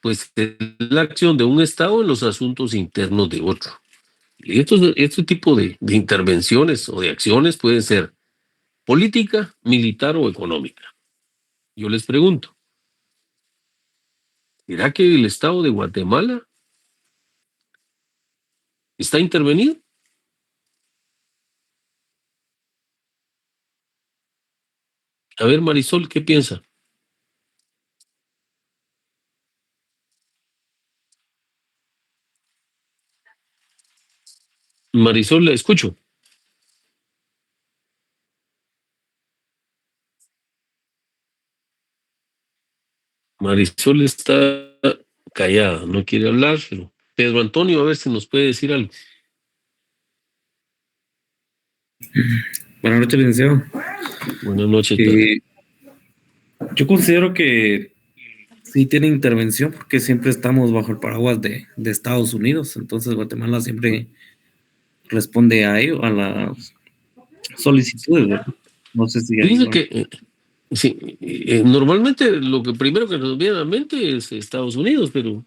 Pues es la acción de un Estado en los asuntos internos de otro. Y este tipo de intervenciones o de acciones pueden ser política, militar o económica. Yo les pregunto, ¿será que el Estado de Guatemala está intervenido? A ver, Marisol, ¿qué piensa? Marisol, la escucho. Marisol está callada, no quiere hablar, pero Pedro Antonio, a ver si nos puede decir algo. Buenas noches, licenciado. Buenas noches, Pedro. Yo considero que sí tiene intervención porque siempre estamos bajo el paraguas de Estados Unidos, entonces Guatemala siempre responde a ello, a las solicitudes, ¿verdad? No sé si hay... Dice que sí, normalmente lo que primero que nos viene a la mente es Estados Unidos, pero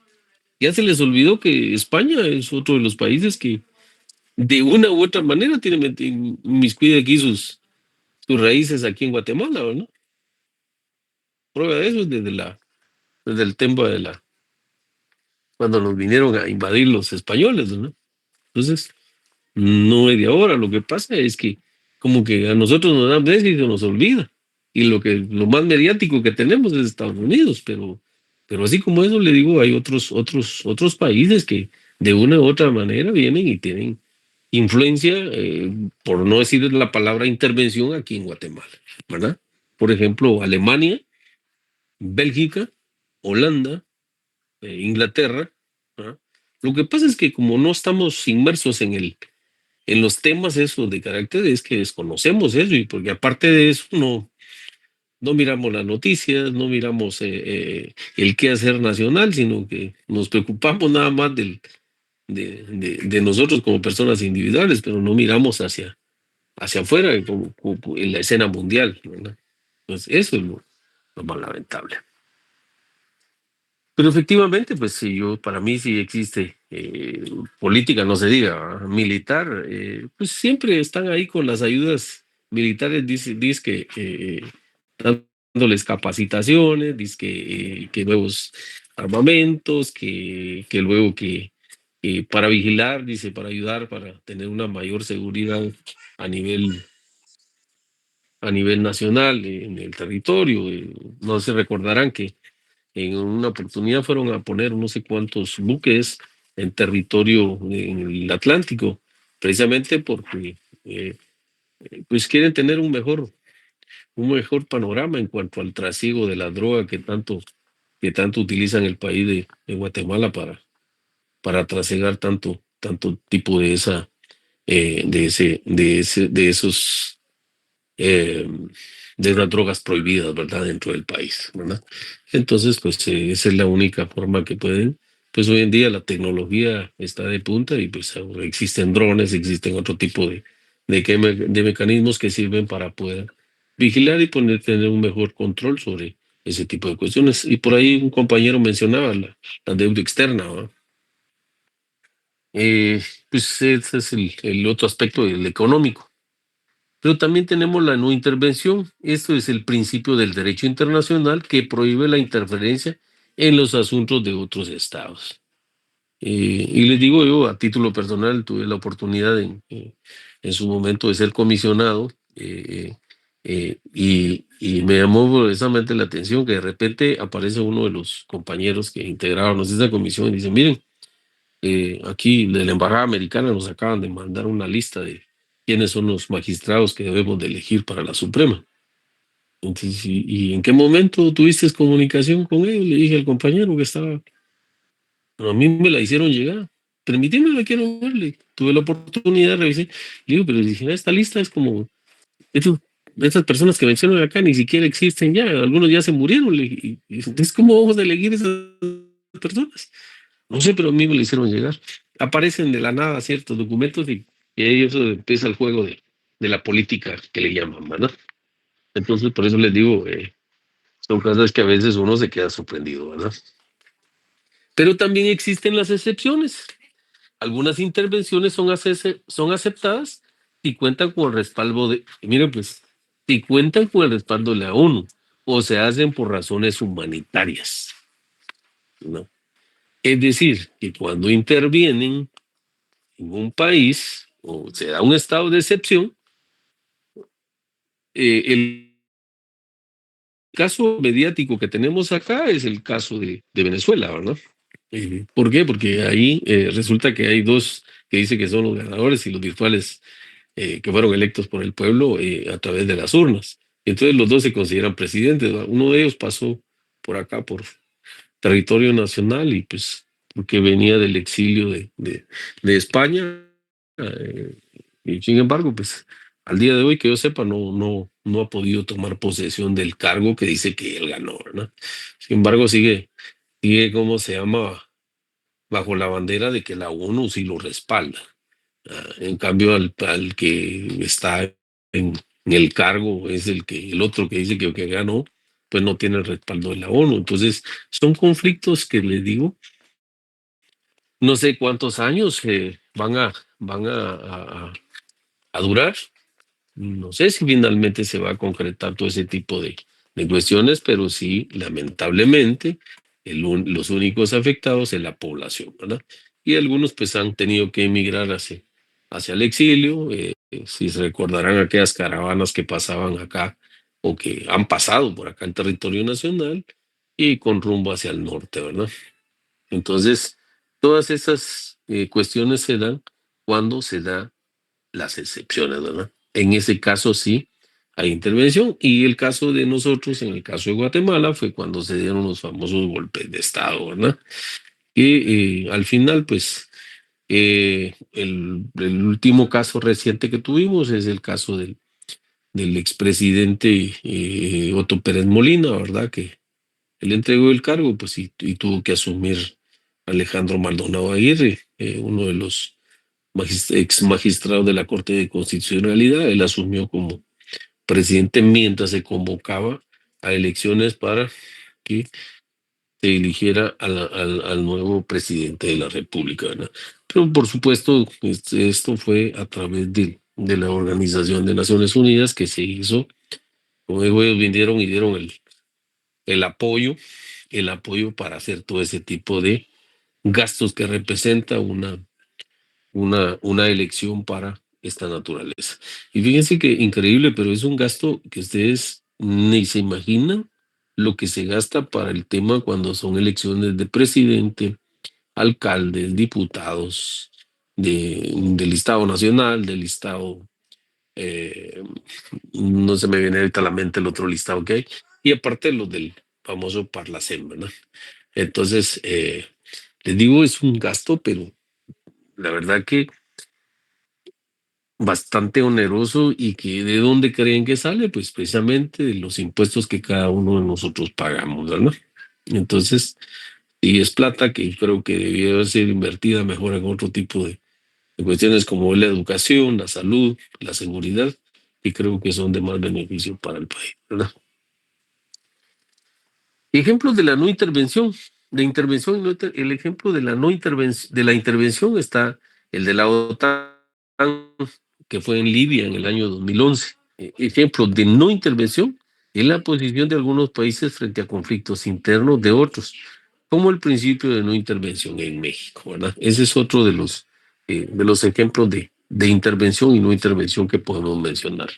ya se les olvidó que España es otro de los países que de una u otra manera tiene inmiscuido aquí sus raíces aquí en Guatemala, ¿no? Prueba de eso es desde el tema de cuando nos vinieron a invadir los españoles, ¿no? Entonces, no es de ahora. Lo que pasa es que como que a nosotros nos dan veces y se nos olvida. Y lo más mediático que tenemos es Estados Unidos, pero así como eso le digo, hay otros países que de una u otra manera vienen y tienen influencia, por no decir la palabra intervención aquí en Guatemala, ¿verdad? Por ejemplo, Alemania, Bélgica, Holanda, Inglaterra, ¿verdad? Lo que pasa es que como no estamos inmersos en los temas esos de carácter, es que desconocemos eso, y porque aparte de eso no miramos las noticias, no miramos el quehacer nacional, sino que nos preocupamos nada más de nosotros como personas individuales, pero no miramos hacia afuera en la escena mundial, ¿verdad? Entonces, eso es lo más lamentable. Pero efectivamente, pues sí, para mí sí existe política, no se diga, ¿verdad? Militar, pues siempre están ahí con las ayudas militares, dice que dándoles capacitaciones, dice que nuevos armamentos, que luego que para vigilar, dice, para ayudar, para tener una mayor seguridad a nivel nacional en el territorio. No se recordarán que en una oportunidad fueron a poner no sé cuántos buques en territorio en el Atlántico, precisamente porque pues quieren tener un mejor panorama en cuanto al trasiego de la droga que tanto utilizan el país de Guatemala para trasegar tanto tipo de esas drogas prohibidas, ¿verdad? Dentro del país, ¿verdad? Entonces, pues esa es la única forma que pueden. Pues hoy en día la tecnología está de punta y pues ahora existen drones, existen otro tipo de mecanismos que sirven para poder vigilar y tener un mejor control sobre ese tipo de cuestiones. Y por ahí un compañero mencionaba la deuda externa, ¿verdad? Pues ese es el otro aspecto, el económico. Pero también tenemos la no intervención. Esto es el principio del derecho internacional que prohíbe la interferencia en los asuntos de otros estados. Y les digo, yo a título personal tuve la oportunidad en su momento de ser comisionado y me llamó precisamente la atención que de repente aparece uno de los compañeros que integrábamos esa comisión y dice, miren, aquí de la Embajada Americana nos acaban de mandar una lista de quiénes son los magistrados que debemos de elegir para la Suprema. Entonces, ¿y en qué momento tuviste comunicación con ellos? Le dije al compañero que estaba... Pero a mí me la hicieron llegar. Permíteme, la quiero verle. Tuve la oportunidad, revisé. Le digo, pero dije, esta lista es como... esas personas que mencionan acá ni siquiera existen ya, algunos ya se murieron. Entonces, ¿cómo vamos a elegir esas personas? No sé, pero a mí me lo hicieron llegar. Aparecen de la nada ciertos documentos y ahí eso empieza el juego de la política que le llaman, ¿verdad? Entonces, por eso les digo, son cosas que a veces uno se queda sorprendido, ¿verdad? Pero también existen las excepciones. Algunas intervenciones son aceptadas y cuentan con el respaldo miren pues, si cuentan con el respaldo de la ONU o se hacen por razones humanitarias, ¿no? Es decir, que cuando intervienen en un país o se da un estado de excepción, el caso mediático que tenemos acá es el caso de Venezuela, ¿verdad? ¿Por qué? Porque ahí resulta que hay dos que dicen que son los ganadores y los virtuales que fueron electos por el pueblo a través de las urnas. Entonces los dos se consideran presidentes, ¿verdad? Uno de ellos pasó por acá, por territorio nacional, y pues porque venía del exilio de España, y sin embargo, pues al día de hoy, que yo sepa, no ha podido tomar posesión del cargo que dice que él ganó, ¿verdad? Sin embargo, sigue, ¿cómo se llama? Bajo la bandera de que la ONU sí lo respalda. En cambio, al que está en el cargo es el otro que dice que ganó, pues no tiene el respaldo de la ONU. Entonces, son conflictos que les digo, no sé cuántos años van a durar. No sé si finalmente se va a concretar todo ese tipo de cuestiones, pero sí, lamentablemente, los únicos afectados es la población, ¿verdad? Y algunos pues han tenido que emigrar hacia el exilio. Si se recordarán aquellas caravanas que pasaban acá o que han pasado por acá en territorio nacional y con rumbo hacia el norte, ¿verdad? Entonces, todas esas cuestiones se dan cuando se da las excepciones, ¿verdad? En ese caso sí hay intervención, y el caso de nosotros, en el caso de Guatemala, fue cuando se dieron los famosos golpes de Estado, ¿verdad? Y al final, pues, el último caso reciente que tuvimos es el caso del expresidente Otto Pérez Molina, ¿verdad? Que él entregó el cargo, pues, y tuvo que asumir Alejandro Maldonado Aguirre, uno de los ex magistrado de la Corte de Constitucionalidad. Él asumió como presidente mientras se convocaba a elecciones para que se eligiera al nuevo presidente de la República, ¿verdad? Pero por supuesto, esto fue a través de la Organización de Naciones Unidas que se hizo. Como digo, ellos vinieron y dieron el apoyo para hacer todo ese tipo de gastos que representa una elección para esta naturaleza. Y fíjense que increíble, pero es un gasto que ustedes ni se imaginan lo que se gasta para el tema cuando son elecciones de presidente, alcaldes, diputados, del Estado Nacional, del Estado, no se me viene ahorita a la mente el otro listado que hay, y aparte los del famoso Parlacén, ¿verdad? Entonces, les digo, es un gasto, pero la verdad que bastante oneroso. ¿Y que de dónde creen que sale? Pues precisamente de los impuestos que cada uno de nosotros pagamos, ¿verdad? Entonces, y es plata que creo que debiera ser invertida mejor en otro tipo de cuestiones como la educación, la salud, la seguridad, y creo que son de más beneficio para el país, ¿verdad? Ejemplos de la no intervención, el ejemplo de la no intervención, de la intervención está el de la OTAN, que fue en Libia en el año 2011. Ejemplo de no intervención es la posición de algunos países frente a conflictos internos de otros, como el principio de no intervención en México, ¿verdad? Ese es otro de los ejemplos de intervención y no intervención que podemos mencionar.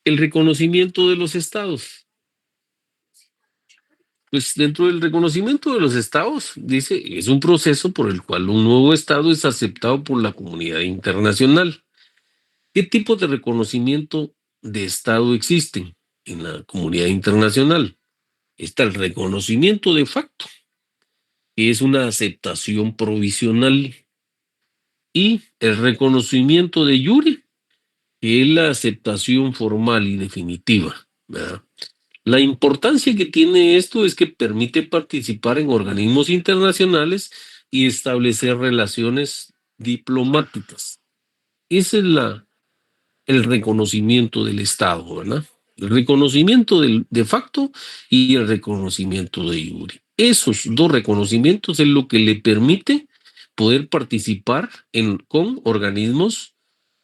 El reconocimiento de los estados. Pues dentro del reconocimiento de los estados, dice, es un proceso por el cual un nuevo estado es aceptado por la comunidad internacional. ¿Qué tipo de reconocimiento de estado existen en la comunidad internacional? Está el reconocimiento de facto, que es una aceptación provisional, y el reconocimiento de jure, que es la aceptación formal y definitiva, ¿verdad? La importancia que tiene esto es que permite participar en organismos internacionales y establecer relaciones diplomáticas. Ese es el reconocimiento del Estado, ¿verdad? El reconocimiento de facto y el reconocimiento de iure. Esos dos reconocimientos es lo que le permite poder participar con organismos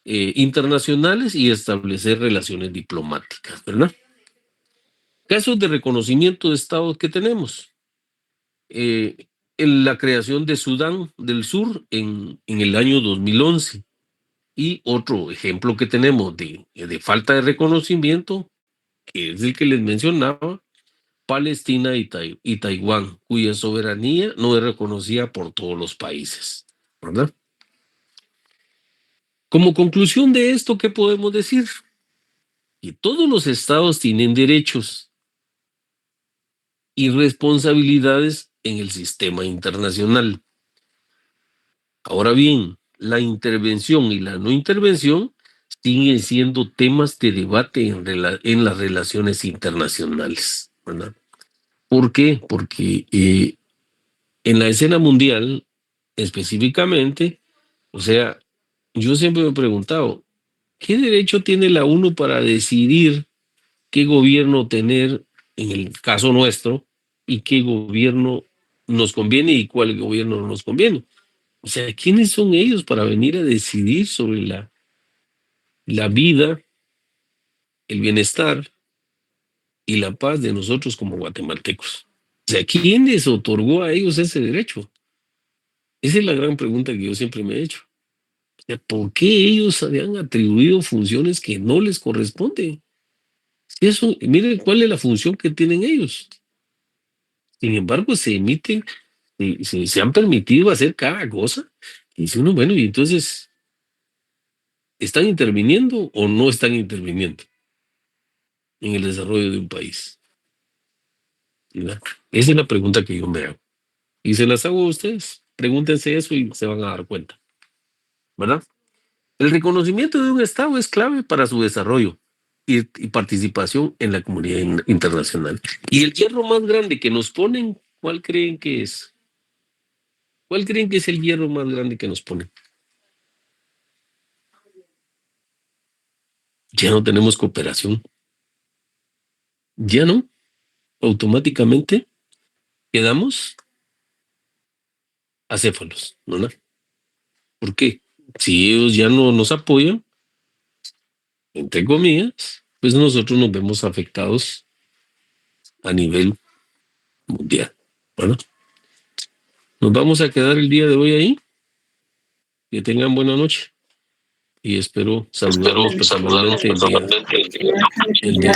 internacionales y establecer relaciones diplomáticas, ¿verdad? Casos de reconocimiento de Estado que tenemos. En la creación de Sudán del Sur en el año 2011. Y otro ejemplo que tenemos de falta de reconocimiento, que es el que les mencionaba, Palestina y Taiwán, cuya soberanía no es reconocida por todos los países, ¿verdad? Como conclusión de esto, ¿qué podemos decir? Que todos los estados tienen derechos y responsabilidades en el sistema internacional. Ahora bien, la intervención y la no intervención siguen siendo temas de debate en las relaciones internacionales, ¿verdad? ¿Por qué? Porque en la escena mundial, específicamente, o sea, yo siempre me he preguntado, ¿qué derecho tiene la ONU para decidir qué gobierno tener en el caso nuestro y qué gobierno nos conviene y cuál gobierno no nos conviene? O sea, ¿quiénes son ellos para venir a decidir sobre la vida, el bienestar y la paz de nosotros como guatemaltecos? O sea, ¿quién les otorgó a ellos ese derecho? Esa es la gran pregunta que yo siempre me he hecho. O sea, ¿por qué ellos habían atribuido funciones que no les corresponden? Si eso, miren cuál es la función que tienen ellos. Sin embargo, se emiten, se han permitido hacer cada cosa. Y dice uno, bueno, y entonces, ¿están interviniendo o no están interviniendo en el desarrollo de un país? ¿Verdad? Esa es la pregunta que yo me hago. Y se las hago a ustedes. Pregúntense eso y se van a dar cuenta. ¿Verdad? El reconocimiento de un Estado es clave para su desarrollo y participación en la comunidad internacional. Y el hierro más grande que nos ponen, ¿cuál creen que es? ¿Cuál creen que es el hierro más grande que nos ponen? Ya no tenemos cooperación. Ya no. Automáticamente quedamos acéfalos, ¿no? ¿Por qué? Si ellos ya no nos apoyan, entre comillas, pues nosotros nos vemos afectados a nivel mundial. Bueno, nos vamos a quedar el día de hoy ahí. Que tengan buena noche. Y espero saludarlos personalmente el día